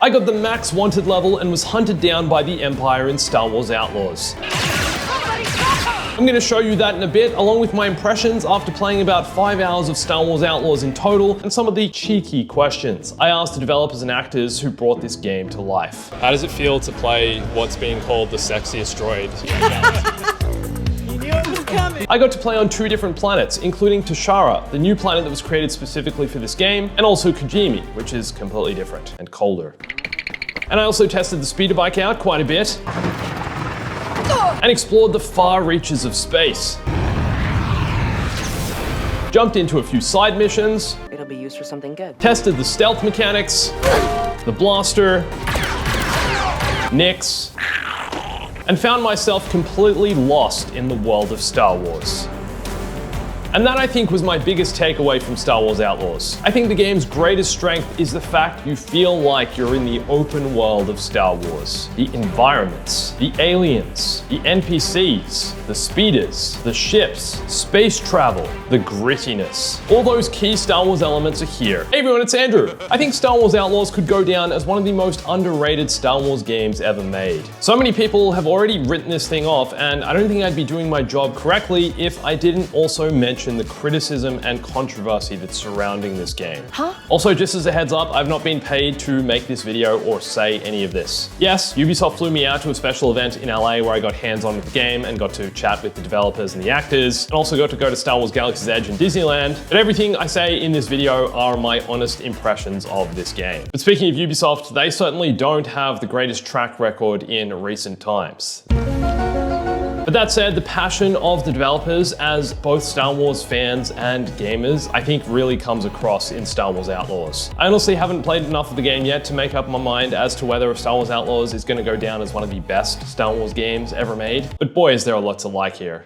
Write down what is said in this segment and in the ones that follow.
I got the max wanted level and was hunted down by the Empire in Star Wars Outlaws. I'm going to show you that in a bit, along with my impressions after playing about 5 hours of Star Wars Outlaws in total, and some of the cheeky questions I asked the developers and actors who brought this game to life. How does it feel to play what's being called the sexiest droid? I got to play on 2 different planets, including Toshara, the new planet that was created specifically for this game, and also Kajimi, which is completely different and colder. And I also tested the speeder bike out quite a bit, and explored the far reaches of space. Jumped into a few side missions. It'll be used for something good. Tested the stealth mechanics, the blaster, Nix, and found myself completely lost in the world of Star Wars. And that, I think, was my biggest takeaway from Star Wars Outlaws. I think the game's greatest strength is the fact you feel like you're in the open world of Star Wars. The environments, the aliens, the NPCs, the speeders, the ships, space travel, the grittiness. All those key Star Wars elements are here. Hey everyone, it's Andrew. I think Star Wars Outlaws could go down as one of the most underrated Star Wars games ever made. So many people have already written this thing off, and I don't think I'd be doing my job correctly if I didn't also mention the criticism and controversy that's surrounding this game. Also, just as a heads up, I've not been paid to make this video or say any of this. Yes, Ubisoft flew me out to a special event in LA where I got hands-on with the game and got to chat with the developers and the actors, and also got to go to Star Wars Galaxy's Edge and Disneyland. But everything I say in this video are my honest impressions of this game. But speaking of Ubisoft, they certainly don't have the greatest track record in recent times. But that said, the passion of the developers as both Star Wars fans and gamers, I think really comes across in Star Wars Outlaws. I honestly haven't played enough of the game yet to make up my mind as to whether Star Wars Outlaws is going to go down as one of the best Star Wars games ever made. But boy, is there a lot to like here.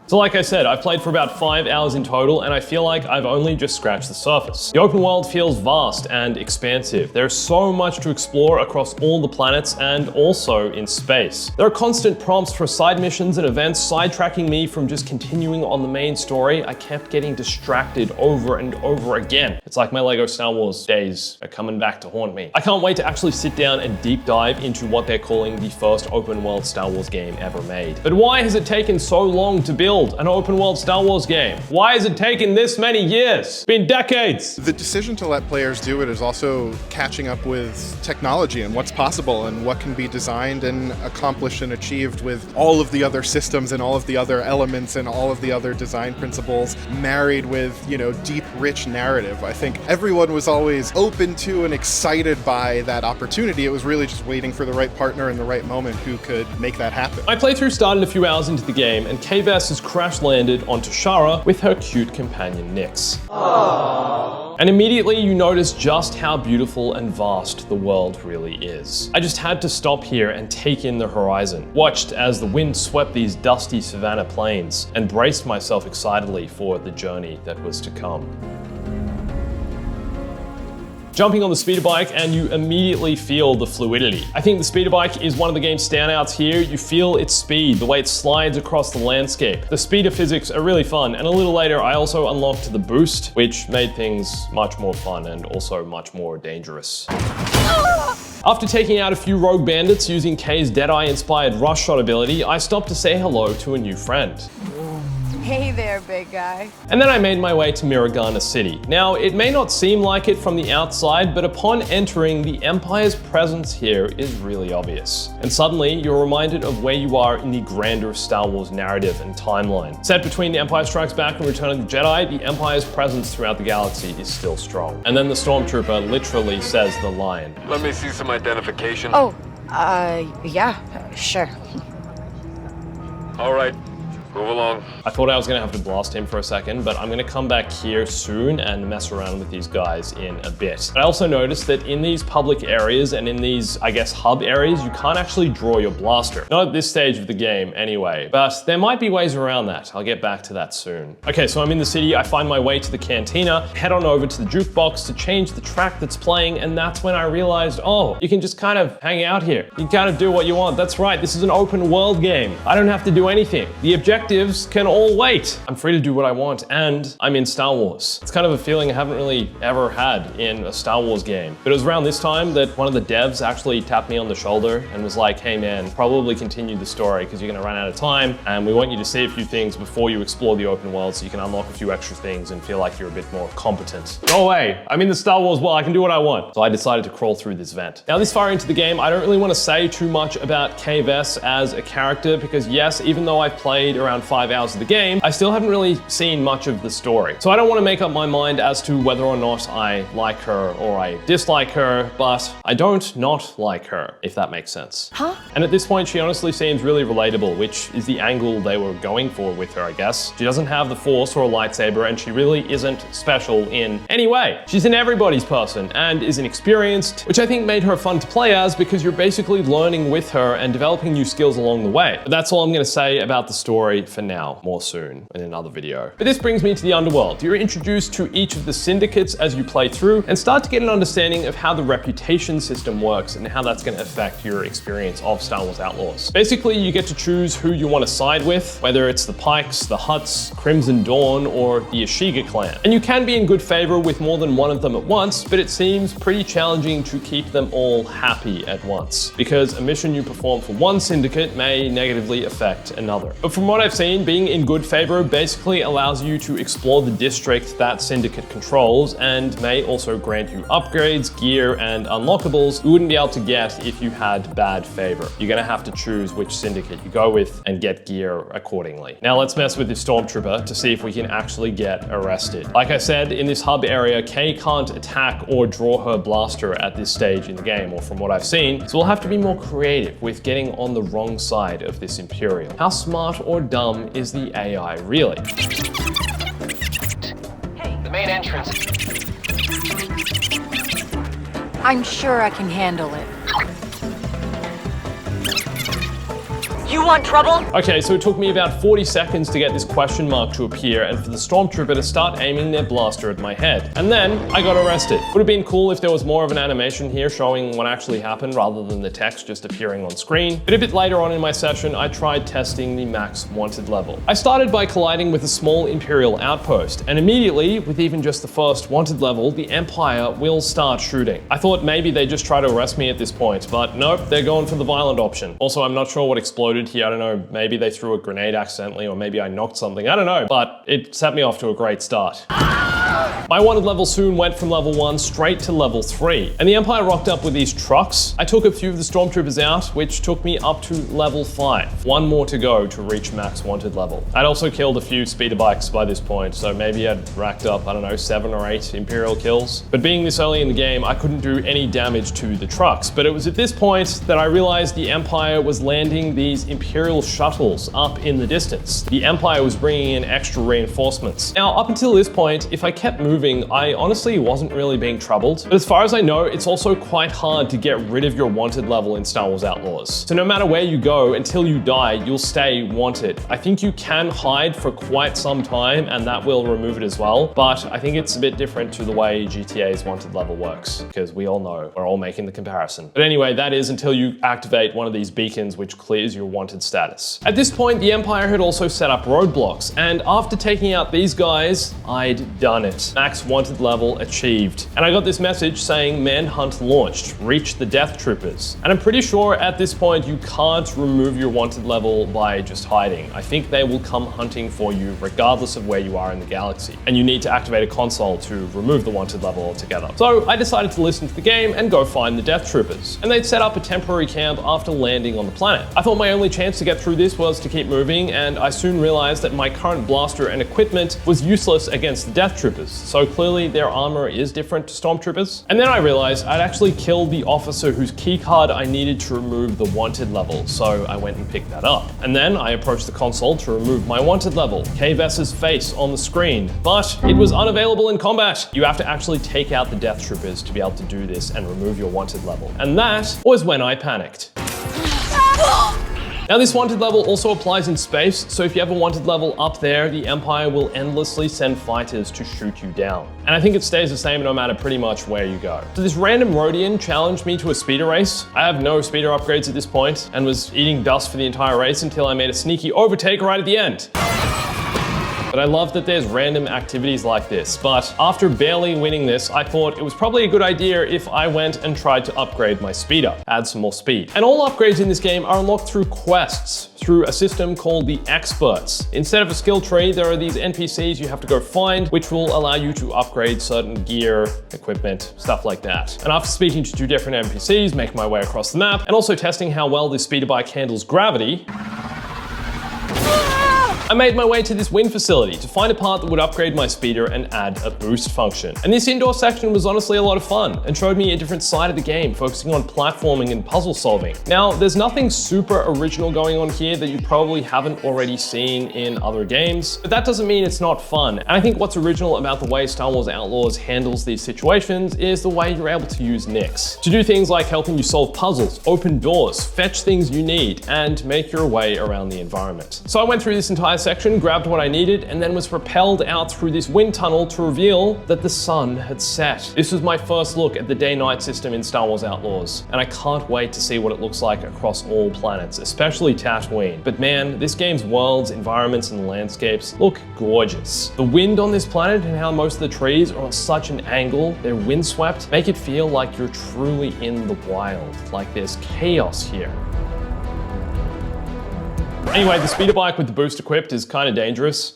So like I said, I've played for about 5 hours in total, and I feel like I've only just scratched the surface. The open world feels vast and expansive. There's so much to explore across all the planets and also in space. There are constant prompts for side missions and events sidetracking me from just continuing on the main story. I kept getting distracted over and over again. It's like my Lego Star Wars days are coming back to haunt me. I can't wait to actually sit down and deep dive into what they're calling the first open world Star Wars game ever made. But why has it taken so long to build an open world Star Wars game? Why has it taken this many years? It's been decades. The decision to let players do it is also catching up with technology and what's possible and what can be designed and accomplished and achieved with all of the other systems and all of the other elements and all of the other design principles married with, you know, deep, rich narrative. I think everyone was always open to and excited by that opportunity. It was really just waiting for the right partner in the right moment who could make that happen. My playthrough started a few hours into the game, and K-Vess has crash landed on Toshara with her cute companion Nix. Aww. And immediately you notice just how beautiful and vast the world really is. I just had to stop here and take in the horizon, watched as the wind swept these dusty savanna plains, and braced myself excitedly for the journey that was to come. Jumping on the speeder bike and you immediately feel the fluidity. I think the speeder bike is one of the game's standouts here. You feel its speed, the way it slides across the landscape. The speeder physics are really fun, and a little later I also unlocked the boost, which made things much more fun and also much more dangerous. After taking out a few rogue bandits using Kay's Deadeye-inspired rush shot ability, I stopped to say hello to a new friend. Hey there, big guy. And then I made my way to Miragana City. Now, it may not seem like it from the outside, but upon entering, the Empire's presence here is really obvious. And suddenly, you're reminded of where you are in the grander Star Wars narrative and timeline. Set between The Empire Strikes Back and Return of the Jedi, the Empire's presence throughout the galaxy is still strong. And then the Stormtrooper literally says the line. Let me see some identification. Oh, yeah, sure. All right. Move along. I thought I was gonna have to blast him for a second, but I'm gonna come back here soon and mess around with these guys in a bit. I also noticed that in these public areas and in these, I guess, hub areas, you can't actually draw your blaster. Not at this stage of the game anyway, but there might be ways around that. I'll get back to that soon. Okay, so I'm in the city, I find my way to the cantina, head on over to the jukebox to change the track that's playing, and that's when I realized, oh, you can just kind of hang out here. You can kind of do what you want. That's right, this is an open world game. I don't have to do anything. The objective objectives can all wait. I'm free to do what I want, and I'm in Star Wars. It's kind of a feeling I haven't really ever had in a Star Wars game. But it was around this time that one of the devs actually tapped me on the shoulder and was like, hey man, probably continue the story because you're gonna run out of time, and we want you to see a few things before you explore the open world so you can unlock a few extra things and feel like you're a bit more competent. Go away, I'm in the Star Wars world, I can do what I want. So I decided to crawl through this vent. Now this far into the game, I don't really want to say too much about Kay Vess as a character because yes, even though I've played around 5 hours of the game, I still haven't really seen much of the story. So I don't want to make up my mind as to whether or not I like her or I dislike her, but I don't not like her, if that makes sense. Huh? And at this point, she honestly seems really relatable, which is the angle they were going for with her, I guess. She doesn't have the Force or a lightsaber, and she really isn't special in any way. She's an everybody's person and is inexperienced, which I think made her fun to play as because you're basically learning with her and developing new skills along the way. But that's all I'm gonna say about the story for now, more soon in another video. But this brings me to the Underworld. You're introduced to each of the syndicates as you play through and start to get an understanding of how the reputation system works and how that's gonna affect your experience of Star Wars Outlaws. Basically, you get to choose who you want to side with, whether it's the Pikes, the Hutts, Crimson Dawn, or the Ashiga clan. And you can be in good favor with more than one of them at once, but it seems pretty challenging to keep them all happy at once, because a mission you perform for one syndicate may negatively affect another. But from what I've seen, being in good favor basically allows you to explore the district that syndicate controls and may also grant you upgrades, gear, and unlockables you wouldn't be able to get if you had bad favor. You're gonna have to choose which syndicate you go with and get gear accordingly. Now let's mess with this stormtrooper to see if we can actually get arrested. Like I said, in this hub area, Kay can't attack or draw her blaster at this stage in the game, or from what I've seen, so we'll have to be more creative with getting on the wrong side of this Imperial. How smart or dumb is the AI really? Hey, the main entrance. I'm sure I can handle it. You want trouble? Okay, so it took me about 40 seconds to get this question mark to appear and for the stormtrooper to start aiming their blaster at my head. And then I got arrested. Would have been cool if there was more of an animation here showing what actually happened rather than the text just appearing on screen. But a bit later on in my session, I tried testing the max wanted level. I started by colliding with a small Imperial outpost, and immediately, with even just the first wanted level, the Empire will start shooting. I thought maybe they just try to arrest me at this point, but nope, they're going for the violent option. Also, I'm not sure what exploded here. I don't know, maybe they threw a grenade accidentally, or maybe I knocked something, I don't know, but it set me off to a great start. My wanted level soon went from level 1 straight to level 3, and the Empire rocked up with these trucks. I took a few of the stormtroopers out, which took me up to level 5. One more to go to reach max wanted level. I'd also killed a few speeder bikes by this point, so maybe I'd racked up, I don't know, 7 or 8 Imperial kills. But being this early in the game, I couldn't do any damage to the trucks, but it was at this point that I realized the Empire was landing these Imperial shuttles up in the distance. The Empire was bringing in extra reinforcements. Now, up until this point, if I kept moving, I honestly wasn't really being troubled. But as far as I know, it's also quite hard to get rid of your wanted level in Star Wars Outlaws. So no matter where you go, until you die, you'll stay wanted. I think you can hide for quite some time, and that will remove it as well. But I think it's a bit different to the way GTA's wanted level works, because we all know, we're all making the comparison. But anyway, that is until you activate one of these beacons, which clears your wanted status. At this point, the Empire had also set up roadblocks, and after taking out these guys, I'd done it. Max wanted level achieved. And I got this message saying Manhunt launched, reach the Death Troopers. And I'm pretty sure at this point you can't remove your wanted level by just hiding. I think they will come hunting for you regardless of where you are in the galaxy. And you need to activate a console to remove the wanted level altogether. So I decided to listen to the game and go find the Death Troopers. And they'd set up a temporary camp after landing on the planet. I thought my only chance to get through this was to keep moving, and I soon realized that my current blaster and equipment was useless against the Death Troopers. So clearly their armor is different to stormtroopers. And then I realized I'd actually killed the officer whose keycard I needed to remove the wanted level, so I went and picked that up. And then I approached the console to remove my wanted level, Kay Vess's face on the screen, but it was unavailable in combat. You have to actually take out the Death Troopers to be able to do this and remove your wanted level. And that was when I panicked. Now this wanted level also applies in space, so if you have a wanted level up there, the Empire will endlessly send fighters to shoot you down. And I think it stays the same no matter pretty much where you go. So this random Rhodian challenged me to a speeder race. I have no speeder upgrades at this point and was eating dust for the entire race until I made a sneaky overtake right at the end. But I love that there's random activities like this. But after barely winning this, I thought it was probably a good idea if I went and tried to upgrade my speeder, add some more speed. And all upgrades in this game are unlocked through quests, through a system called the Experts. Instead of a skill tree, there are these NPCs you have to go find, which will allow you to upgrade certain gear, equipment, stuff like that. And after speaking to 2 different NPCs, making my way across the map, and also testing how well this speeder bike handles gravity, I made my way to this wind facility to find a part that would upgrade my speeder and add a boost function. And this indoor section was honestly a lot of fun and showed me a different side of the game, focusing on platforming and puzzle solving. Now, there's nothing super original going on here that you probably haven't already seen in other games, but that doesn't mean it's not fun. And I think what's original about the way Star Wars Outlaws handles these situations is the way you're able to use Nix to do things like helping you solve puzzles, open doors, fetch things you need, and make your way around the environment. So I went through this entire section, grabbed what I needed, and then was propelled out through this wind tunnel to reveal that the sun had set. This was my first look at the day-night system in Star Wars Outlaws, and I can't wait to see what it looks like across all planets, especially Tatooine. But man, this game's worlds, environments, and landscapes look gorgeous. The wind on this planet and how most of the trees are on such an angle, they're windswept, make it feel like you're truly in the wild, like there's chaos here. Anyway, the speeder bike with the boost equipped is kind of dangerous.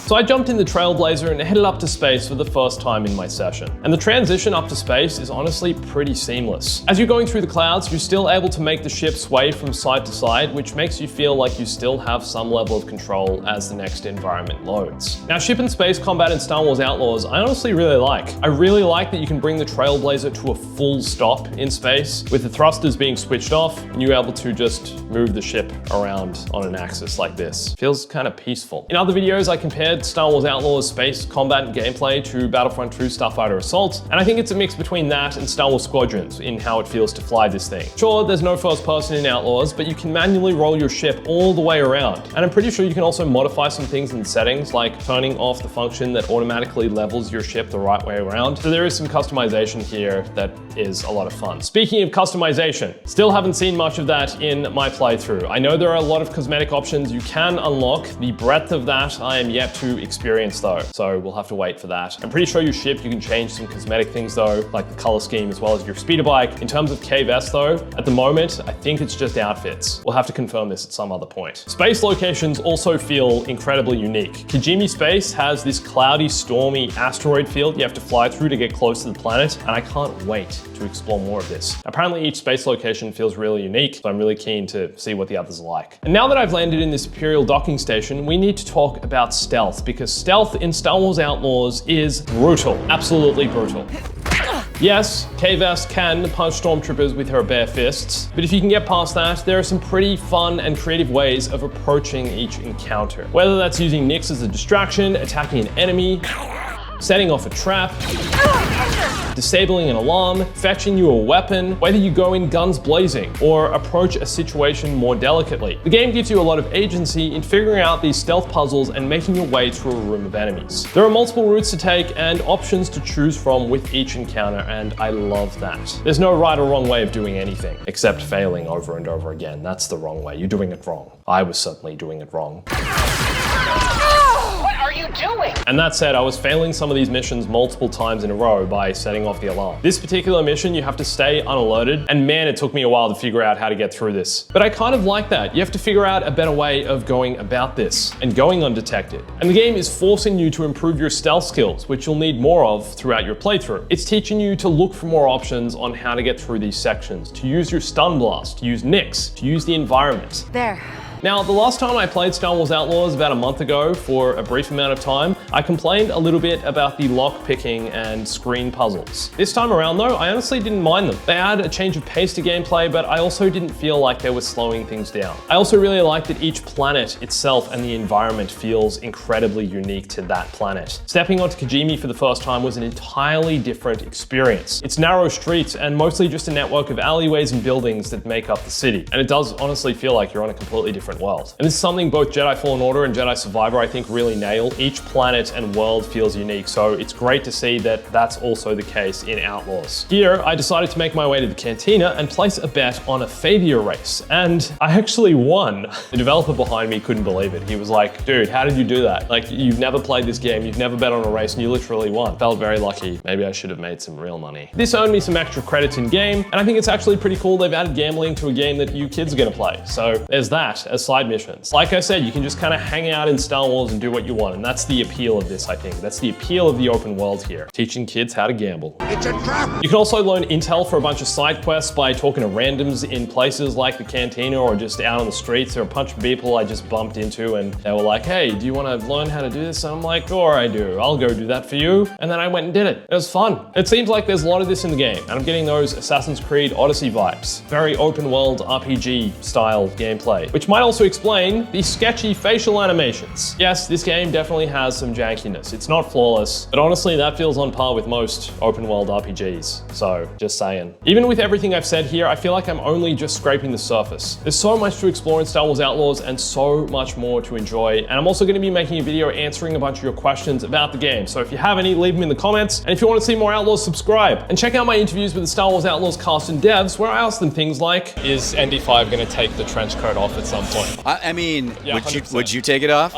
So I jumped in the Trailblazer and headed up to space for the first time in my session. And the transition up to space is honestly pretty seamless. As you're going through the clouds, you're still able to make the ship sway from side to side, which makes you feel like you still have some level of control as the next environment loads. Now, ship and space combat in Star Wars Outlaws, I honestly really like. I really like that you can bring the Trailblazer to a full stop in space, with the thrusters being switched off, and you're able to just move the ship around on an axis like this. Feels kind of peaceful. In other videos, I compared Star Wars Outlaws space combat and gameplay to Battlefront 2 Starfighter Assault, and I think it's a mix between that and Star Wars Squadrons in how it feels to fly this thing. Sure, there's no first person in Outlaws, but you can manually roll your ship all the way around. And I'm pretty sure you can also modify some things in the settings, like turning off the function that automatically levels your ship the right way around. So there is some customization here that is a lot of fun. Speaking of customization, still haven't seen much of that in my playthrough. I know there are a lot of cosmetic options you can unlock. The breadth of that I am yet to experience though, so we'll have to wait for that. I'm pretty sure your ship you can change some cosmetic things though, like the color scheme as well as your speeder bike. In terms of KVS though, at the moment, I think it's just outfits. We'll have to confirm this at some other point. Space locations also feel incredibly unique. Kajimi Space has this cloudy, stormy asteroid field you have to fly through to get close to the planet, and I can't wait to explore more of this. Apparently each space location feels really unique, so I'm really keen to see what the others are like. And now that I've landed in this Imperial docking station, we need to talk about stealth, because stealth in Star Wars Outlaws is brutal, absolutely brutal. Yes, KVS can punch stormtroopers with her bare fists, but if you can get past that, there are some pretty fun and creative ways of approaching each encounter. Whether that's using Nix as a distraction, attacking an enemy, setting off a trap, disabling an alarm, fetching you a weapon, whether you go in guns blazing or approach a situation more delicately. The game gives you a lot of agency in figuring out these stealth puzzles and making your way through a room of enemies. There are multiple routes to take and options to choose from with each encounter, and I love that. There's no right or wrong way of doing anything, except failing over and over again. That's the wrong way. You're doing it wrong. I was certainly doing it wrong. What are you doing? And that said, I was failing some of these missions multiple times in a row by setting off the alarm. This particular mission, you have to stay unalerted, and man, it took me a while to figure out how to get through this. But I kind of like that. You have to figure out a better way of going about this and going undetected. And the game is forcing you to improve your stealth skills, which you'll need more of throughout your playthrough. It's teaching you to look for more options on how to get through these sections, to use your stun blast, to use Nix, to use the environment. There. Now, the last time I played Star Wars Outlaws about a month ago for a brief amount of time, I complained a little bit about the lock picking and screen puzzles. This time around though, I honestly didn't mind them. They add a change of pace to gameplay, but I also didn't feel like they were slowing things down. I also really like that each planet itself and the environment feels incredibly unique to that planet. Stepping onto Kajimi for the first time was an entirely different experience. It's narrow streets and mostly just a network of alleyways and buildings that make up the city. And it does honestly feel like you're on a completely different world. And this is something both Jedi Fallen Order and Jedi Survivor I think really nail. Each planet and world feels unique, so it's great to see that that's also the case in Outlaws. Here, I decided to make my way to the cantina and place a bet on a Failure race, and I actually won. The developer behind me couldn't believe it. He was like, dude, how did you do that? Like, you've never played this game, you've never bet on a race, and you literally won. Felt very lucky. Maybe I should have made some real money. This earned me some extra credits in game, and I think it's actually pretty cool they've added gambling to a game that you kids are gonna play. So there's that as side missions. Like I said, you can just kind of hang out in Star Wars and do what you want, and that's the appeal of this, I think. That's the appeal of the open world here. Teaching kids how to gamble. It's a trap! You can also learn intel for a bunch of side quests by talking to randoms in places like the cantina or just out on the streets. There are a bunch of people I just bumped into and they were like, hey, do you want to learn how to do this? And I'm like, sure I do. I'll go do that for you. And then I went and did it. It was fun. It seems like there's a lot of this in the game, and I'm getting those Assassin's Creed Odyssey vibes. Very open world RPG style gameplay, which might also explain the sketchy facial animations. Yes, this game definitely has some jankiness. It's not flawless, but honestly, that feels on par with most open world RPGs. So, just saying. Even with everything I've said here, I feel like I'm only just scraping the surface. There's so much to explore in Star Wars Outlaws and so much more to enjoy. And I'm also going to be making a video answering a bunch of your questions about the game. So if you have any, leave them in the comments. And if you want to see more Outlaws, subscribe. And check out my interviews with the Star Wars Outlaws cast and devs, where I ask them things like, Is ND5 going to take the trench coat off at some point? I mean, Yeah, would 100%. you take it off?